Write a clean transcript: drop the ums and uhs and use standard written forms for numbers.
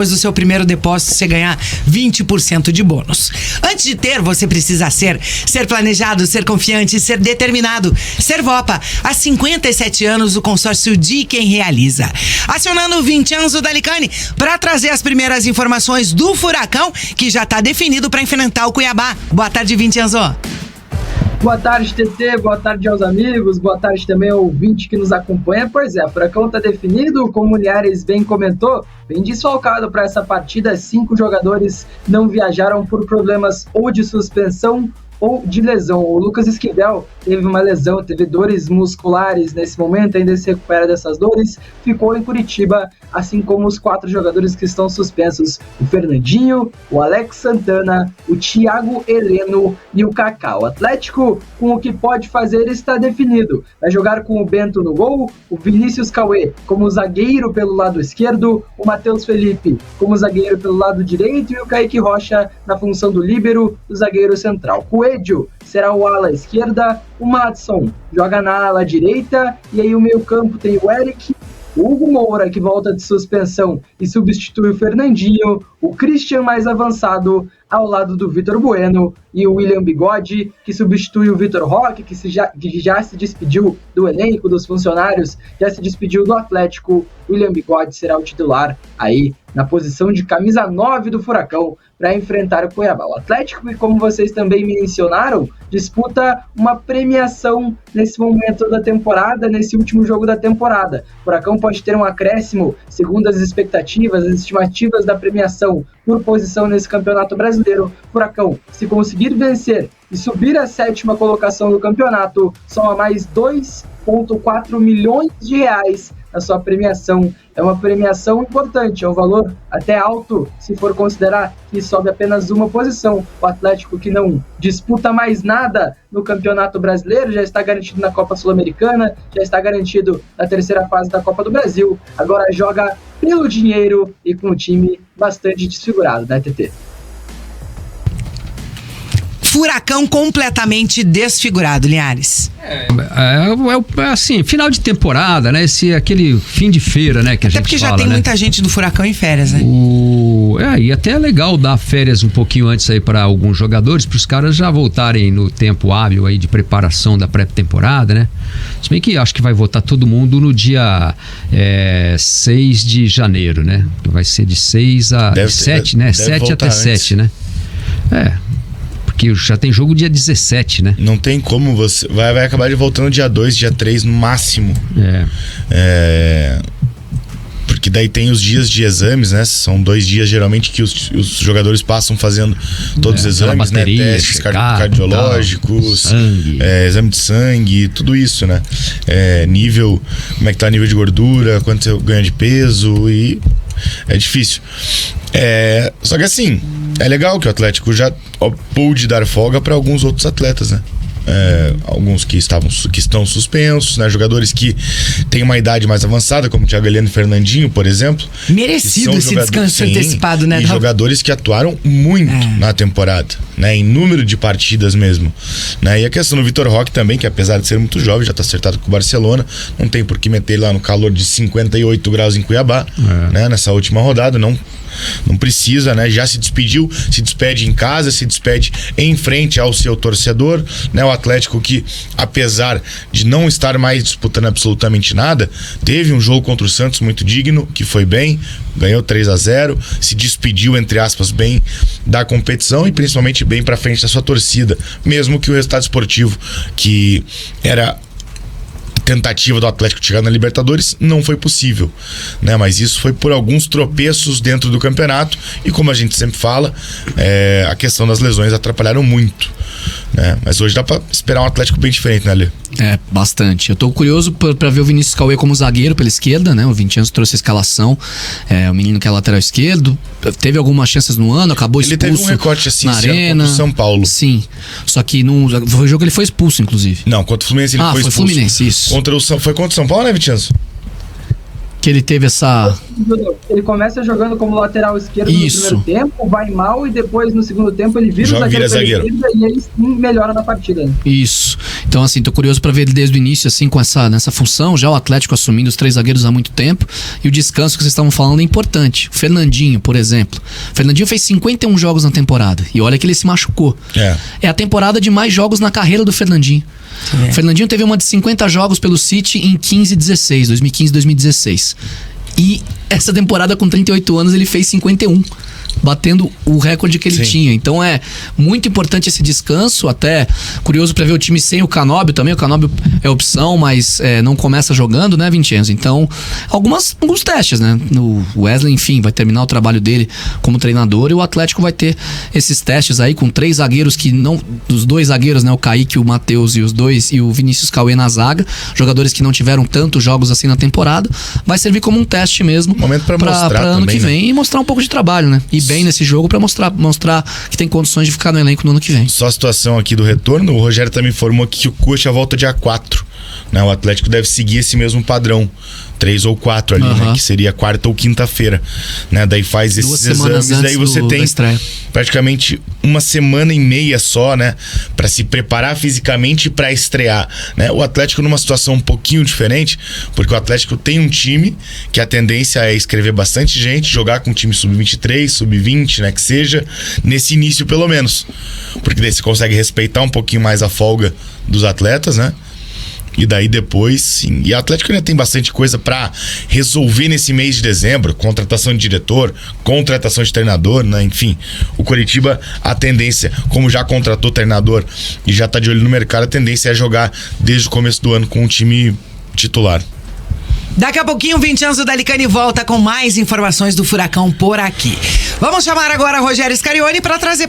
Depois do seu primeiro depósito, você ganhar 20% de bônus. Antes de ter, você precisa ser planejado, ser confiante, ser determinado. Servopa, há 57 anos, o consórcio de quem realiza. Acionando o Vincenzo Dalicani para trazer as primeiras informações do Furacão, que já está definido para enfrentar o Cuiabá. Boa tarde, Vincenzo. Boa tarde, TT, boa tarde aos amigos, boa tarde também ao ouvinte que nos acompanha. Pois é, o Furacão está definido, como o Linhares bem comentou, bem desfalcado para essa partida. 5 jogadores não viajaram por problemas ou de suspensão ou de lesão. O Lucas Esquivel teve uma lesão, teve dores musculares nesse momento, ainda se recupera dessas dores, ficou em Curitiba, assim como os 4 jogadores que estão suspensos, o Fernandinho, o Alex Santana, o Thiago Heleno e o Kaká. O Atlético, com o que pode fazer, está definido. Vai jogar com o Bento no gol, o Vinícius Cauê como zagueiro pelo lado esquerdo, o Matheus Felipe como zagueiro pelo lado direito e o Kaique Rocha na função do líbero, o zagueiro central. Coelho será o ala esquerda, o Madson joga na ala direita, e aí o meio campo tem o Eric, o Hugo Moura, que volta de suspensão e substitui o Fernandinho, o Christian mais avançado ao lado do Vitor Bueno, e o William Bigode, que substitui o Vitor Roque, que já se despediu do elenco, dos funcionários, já se despediu do Atlético. William Bigode será o titular aí na posição de camisa 9 do Furacão para enfrentar o Cuiabá. O Atlético, que, como vocês também mencionaram, disputa uma premiação nesse momento da temporada, nesse último jogo da temporada. O Furacão pode ter um acréscimo, segundo as expectativas, as estimativas da premiação por posição nesse Campeonato Brasileiro. O Furacão, se conseguir vencer e subir à 7ª colocação do campeonato, soma mais 2,4 milhões de reais na sua premiação. É uma premiação importante, é um valor até alto, se for considerar que sobe apenas uma posição. O Atlético, que não disputa mais nada no Campeonato Brasileiro, já está garantido na Copa Sul-Americana, já está garantido na 3ª fase da Copa do Brasil, agora joga pelo dinheiro e com um time bastante desfigurado, né, TT? Furacão completamente desfigurado, Linhares. Assim, final de temporada, né? Aquele fim de feira, né? Que a gente fala, porque já tem muita gente do Furacão em férias, né? E até é legal dar férias um pouquinho antes aí para alguns jogadores, para os caras já voltarem no tempo hábil aí de preparação da pré-temporada, né? Se bem que acho que vai voltar todo mundo no dia 6 de janeiro, né? Vai ser de 6 a 7, né? 7 até 7, né? Que já tem jogo dia 17, né? Não tem como você... Vai acabar de voltando dia 2, dia 3 no máximo. Porque daí tem os dias de exames, né? São 2 dias geralmente que os jogadores passam fazendo todos os exames, bateria, né? Testes cardiológicos, exame de sangue, tudo isso, né? Nível... Como é que tá o nível de gordura, quanto você ganha de peso, e... É difícil. Só que assim, é legal que o Atlético já pôde dar folga para alguns outros atletas, né? Alguns que estão suspensos, né? Jogadores que têm uma idade mais avançada, como o Thiago Heleno e Fernandinho, por exemplo. Merecido esse descanso antecipado, né? E jogadores que atuaram muito na temporada, né? Em número de partidas mesmo, né? E a questão do Vitor Roque também, que apesar de ser muito jovem, já está acertado com o Barcelona, não tem por que meter ele lá no calor de 58 graus em Cuiabá, né? Nessa última rodada, não precisa, né? Já se despediu, se despede em casa, se despede em frente ao seu torcedor, né? O Atlético, que apesar de não estar mais disputando absolutamente nada, teve um jogo contra o Santos muito digno, que foi bem, ganhou 3-0, se despediu, entre aspas, bem da competição e principalmente bem pra frente da sua torcida, mesmo que o resultado esportivo, que era tentativa do Atlético de chegar na Libertadores, não foi possível, né? Mas isso foi por alguns tropeços dentro do campeonato, e como a gente sempre fala, a questão das lesões atrapalharam muito, né? Mas hoje dá pra esperar um Atlético bem diferente, né, Lê? Bastante. Eu tô curioso pra ver o Vinícius Cauê como zagueiro pela esquerda, né? O Vincenzo trouxe a escalação, o menino que é lateral esquerdo, teve algumas chances no ano, acabou expulso. Ele teve um recorte assim na arena, contra o São Paulo. Sim, só que no jogo ele foi expulso, inclusive. Não, contra o Fluminense ele foi expulso. Foi Fluminense, isso. Foi contra o São Paulo, né, Vincenzo? Que ele teve essa... Ele começa jogando como lateral esquerdo no primeiro tempo, vai mal, e depois no segundo tempo ele vira o zagueiro e aí sim melhora na partida. Isso. Então, assim, tô curioso pra ver ele desde o início, assim, nessa função, já o Atlético assumindo os 3 zagueiros há muito tempo, e o descanso que vocês estavam falando é importante. O Fernandinho, por exemplo. O Fernandinho fez 51 jogos na temporada, e olha que ele se machucou. É a temporada de mais jogos na carreira do Fernandinho. O Fernandinho teve uma de 50 jogos pelo City em 2015 e 2016. E essa temporada, com 38 anos, ele fez 51. Batendo o recorde que ele tinha. Então é muito importante esse descanso. Até curioso pra ver o time sem o Canóbio também. O Canóbio é opção, mas não começa jogando, né, Vincenzo? Então, alguns testes, né? O Wesley, enfim, vai terminar o trabalho dele como treinador, e o Atlético vai ter esses testes aí com 3 zagueiros que não... Dos 2 zagueiros, né? O Kaique, o Matheus e o Vinícius Cauê na zaga. Jogadores que não tiveram tantos jogos assim na temporada. Vai servir como um teste mesmo. Momento pra mostrar ano também, que vem, né? E mostrar um pouco de trabalho, né? E bem nesse jogo pra mostrar que tem condições de ficar no elenco no ano que vem. Só a situação aqui do retorno, o Rogério também informou que o Coxa volta dia 4. Né? O Atlético deve seguir esse mesmo padrão. 3 ou 4 ali, né? Que seria quarta ou quinta-feira. Né? Daí faz esses exames, daí você tem praticamente uma semana e meia só, né? Pra se preparar fisicamente pra estrear. Né? O Atlético numa situação um pouquinho diferente, porque o Atlético tem um time que a tendência é escrever bastante gente, jogar com um time sub-23, sub-20, né? Que seja, nesse início pelo menos. Porque daí você consegue respeitar um pouquinho mais a folga dos atletas, né? E daí depois, sim. E o Atlético ainda tem bastante coisa pra resolver nesse mês de dezembro. Contratação de diretor, contratação de treinador, né? Enfim, o Coritiba, a tendência, como já contratou treinador e já tá de olho no mercado, a tendência é jogar desde o começo do ano com o time titular. Daqui a pouquinho o Vincenzo Dalicani volta com mais informações do Furacão por aqui. Vamos chamar agora Rogério Scarione para trazer